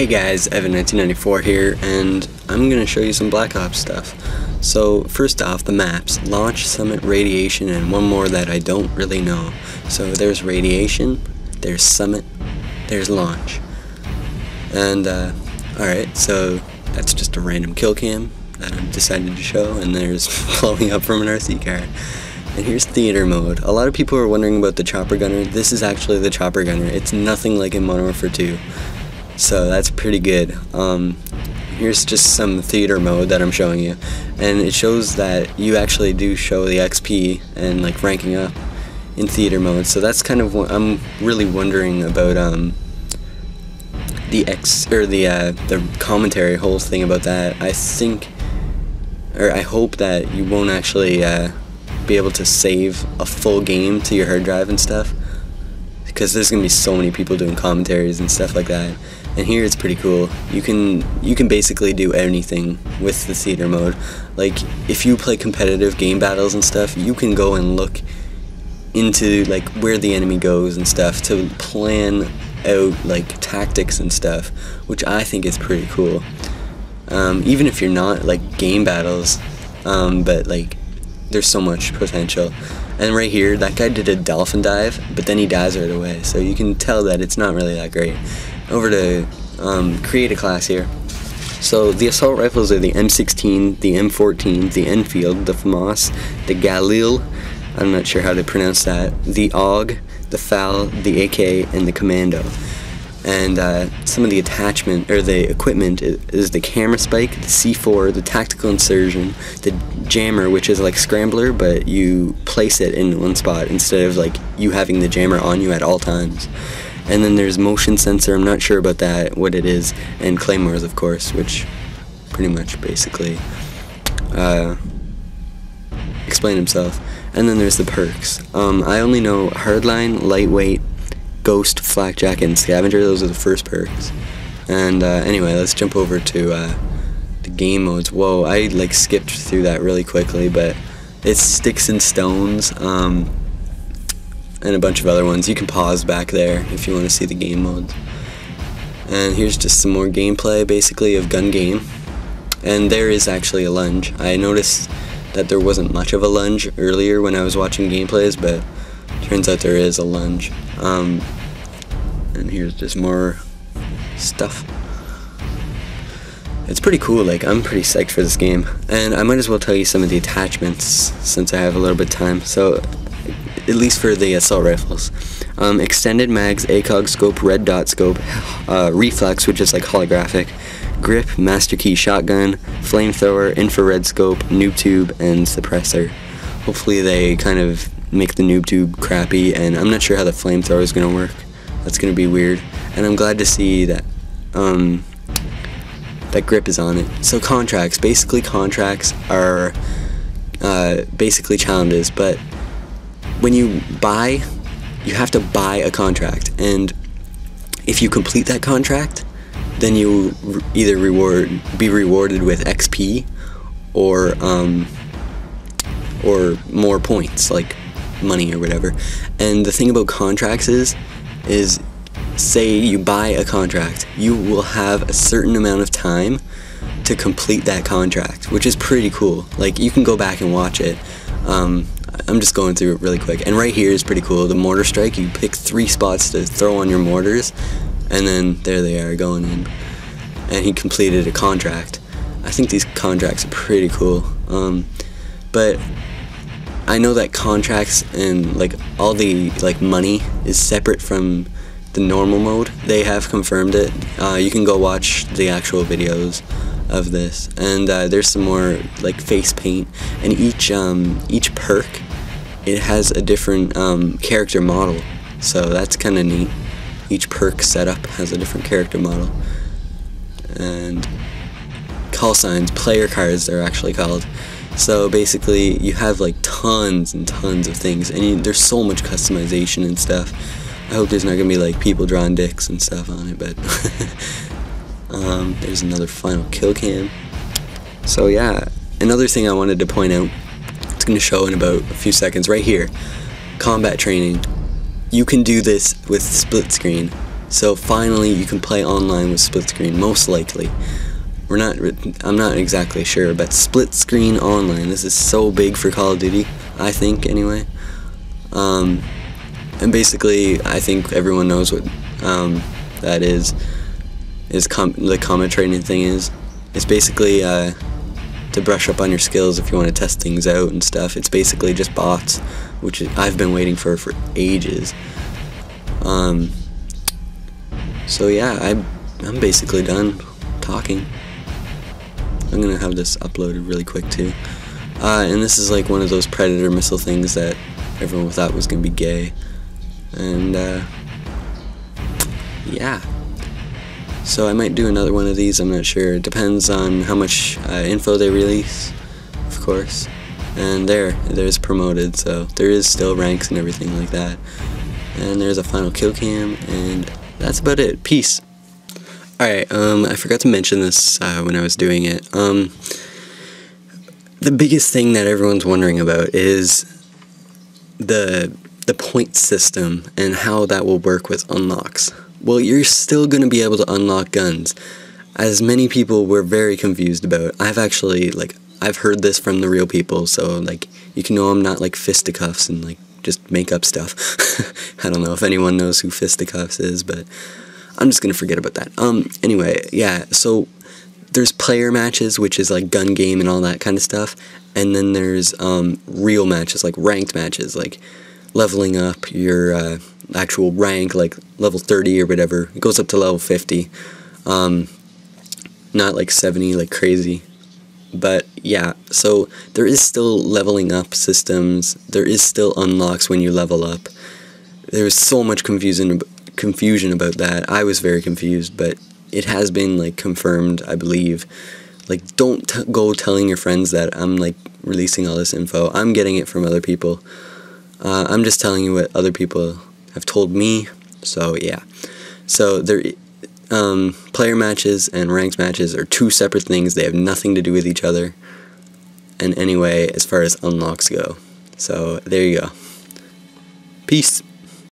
Hey guys, Evan1994 here, and I'm going to show you some Black Ops stuff. So first off, the maps: Launch, Summit, Radiation, and one more that I don't really know. So there's Radiation, there's Summit, there's Launch. And alright, so that's just a random kill cam that I've decided to show, and there's blowing up from an RC car. And here's Theater Mode. A lot of people are wondering about the Chopper Gunner. This is actually the Chopper Gunner. It's nothing like in Modern Warfare 2. So that's pretty good. Here's just some Theater Mode that I'm showing you, and it shows that you actually do show the XP and like ranking up in Theater Mode. So that's kind of what I'm really wondering about the commentary whole thing about that. I think, or I hope that you won't actually be able to save a full game to your hard drive and stuff, because there's gonna be so many people doing commentaries and stuff like that. And here it's pretty cool. You can basically do anything with the Theater Mode. Like if you play competitive game battles and stuff, you can go and look into like where the enemy goes and stuff to plan out like tactics and stuff, which I think is pretty cool. Even if you're not like game battles, but like there's so much potential. And right here, that guy did a dolphin dive, but then he dies right away, so you can tell that it's not really that great. Over to create a class here. So the assault rifles are the M16, the M14, the Enfield, the FAMAS, the Galil, I'm not sure how to pronounce that, the AUG, the FAL, the AK, and the Commando. And some of the attachment, or the equipment, is the camera spike, the C4, the tactical insertion, the jammer, which is like scrambler, but you place it in one spot instead of like you having the jammer on you at all times. And then there's motion sensor, I'm not sure about that, what it is, and claymores, of course, which pretty much basically explain himself. And then there's the perks. I only know Hardline, Lightweight, Ghost, Flakjack, and Scavenger. Those are the first perks. And anyway, let's jump over to the game modes. Whoa, I like skipped through that really quickly, but it's Sticks and Stones, and a bunch of other ones. You can pause back there if you want to see the game modes. And here's just some more gameplay, basically, of gun game. And there is actually a lunge. I noticed that there wasn't much of a lunge earlier when I was watching gameplays, but turns out there is a lunge. And here's just more stuff. It's pretty cool. Like, I'm pretty psyched for this game. And I might as well tell you some of the attachments since I have a little bit of time. So, at least for the assault rifles. Extended mags, ACOG scope, red dot scope, reflex, which is like holographic, grip, master key shotgun, flamethrower, infrared scope, noob tube, and suppressor. Hopefully they kind of make the noob tube crappy, and I'm not sure how the flamethrower is going to work. That's going to be weird. And I'm glad to see that that grip is on it. So contracts. Basically contracts are basically challenges, but when you buy, you have to buy a contract, and if you complete that contract, then you either be rewarded with XP or more points, like money or whatever. And the thing about contracts is say you buy a contract, you will have a certain amount of time to complete that contract, which is pretty cool. Like, you can go back and watch it. I'm just going through it really quick. And right here is pretty cool. The mortar strike, you pick 3 spots to throw on your mortars, and then there they are going in. And he completed a contract. I think these contracts are pretty cool. But I know that contracts and like all the like money is separate from the normal mode. They have confirmed it. You can go watch the actual videos of this, and there's some more like face paint, and each perk, it has a different character model, so that's kind of neat. Each perk setup has a different character model. And Callsigns, PlayerCards they're actually called. So basically you have like tons and tons of things, and there's so much customization and stuff. I hope there's not gonna be like people drawing dicks and stuff on it, but there's another final kill cam. So yeah, another thing I wanted to point out, it's going to show in about a few seconds right here. Combat training. You can do this with split screen. So finally you can play online with split screen, most likely. I'm not exactly sure, but split screen online, this is so big for Call of Duty, I think anyway. And basically I think everyone knows what that is the comment trading thing is. It's basically to brush up on your skills if you want to test things out and stuff. It's basically just bots, which I've been waiting for ages. So yeah, I'm basically done talking. I'm gonna have this uploaded really quick too. And this is like one of those Predator missile things that everyone thought was gonna be gay. And yeah. So I might do another one of these, I'm not sure. It depends on how much info they release, of course. And there's promoted, so there is still ranks and everything like that. And there's a final kill cam, and that's about it. Peace. Alright, I forgot to mention this when I was doing it. The biggest thing that everyone's wondering about is the point system and how that will work with unlocks. Well, you're still going to be able to unlock guns, as many people were very confused about. I've heard this from the real people, so like you can know I'm not like fisticuffs and like just make up stuff. I don't know if anyone knows who fisticuffs is, but I'm just gonna forget about that. Anyway, yeah, so there's player matches, which is like gun game and all that kind of stuff, and then there's real matches, like ranked matches, like leveling up your actual rank, like level 30 or whatever. It goes up to level 50, not like 70 like crazy. But yeah, so there is still leveling up systems, there is still unlocks when you level up. There was so much confusion about that. I was very confused, but it has been like confirmed, I believe. Like, don't go telling your friends that I'm like releasing all this info. I'm getting it from other people. I'm just telling you what other people have told me. So yeah, so player matches and ranked matches are two separate things. They have nothing to do with each other. And anyway, as far as unlocks go, so there you go. Peace.